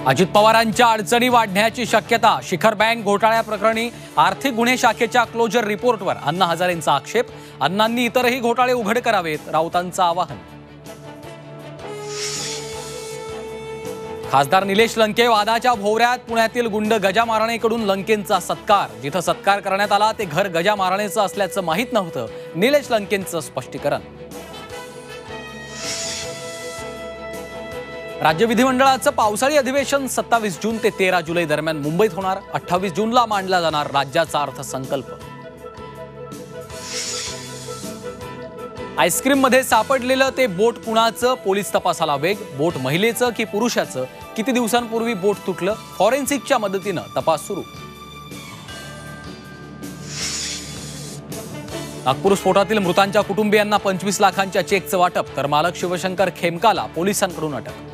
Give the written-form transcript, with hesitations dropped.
अजित पवारांच्या अडचणी वाढण्याची शक्यता। शिखर बँक घोटाळ्या प्रकरणी आर्थिक गुन्हे शाखेच्या क्लोजर रिपोर्टवर अण्णा हजारेंचा आक्षेप। अण्णांनी इतरही घोटाळे उघड करावेत, राऊतांचं आवाहन। खासदार निलेश लंके वादाच्या भोवऱ्यात। पुण्यातील गुंड गजा मारणेकडून लंकेंचा सत्कार। जिथं सत्कार करण्यात आला ते घर गजा मारणेचं असल्याचं माहीत नव्हतं, निलेश लंकेंचं स्पष्टीकरण। राज्य विधिमंडळाचं पावसाळी अधिवेशन 27 जून ते 13 जुलै दरम्यान मुंबईत होणार। 28 जूनला मांडला जाणार राज्याचा अर्थसंकल्प। आईस्क्रीम मध्ये सापडलेलं ते बोट कुणाचं, पोलीस तपासाला वेग। बोट महिलेचं की पुरुषाचं, किती दिवसांपूर्वी बोट तुटलं, फॉरेन्सिकच्या मदतीनं तपास सुरू। नागपूर स्फोटातील मृतांच्या कुटुंबियांना 25 लाखांच्या चेकचं वाटप, तर मालक शिवशंकर खेमकाला पोलिसांकडून अटक।